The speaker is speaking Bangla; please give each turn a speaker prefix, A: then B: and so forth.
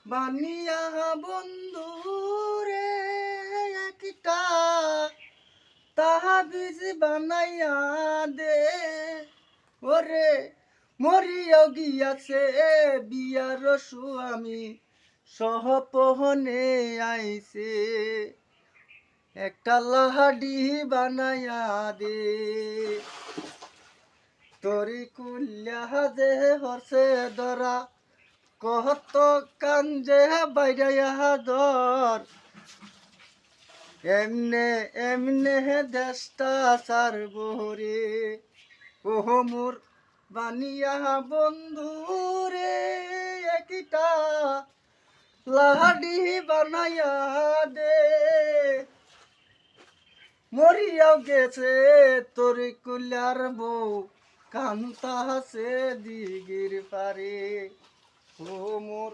A: বানিয়া বন্ধু রে একটা তাহাবিজ বানাইয়া দে ওরে মরিয়াও গিয়াছে বিয়ার স্বামী সহপহনে আইছে একটা লাহাডি বানাইয়া দে তরি কুল্লা যে হরছে ধরা কহত কাঞ্জে বাইরাইয়া ধর এমনে এমনে দেশটা সারবরে ওহ মোর বানিয়া বন্ধু রে একটা লাহাডি বানাইয়া দে মরিয়াও গেছে তোর কুলার বউ কান্তা হাসে দিগির পারে ও মোর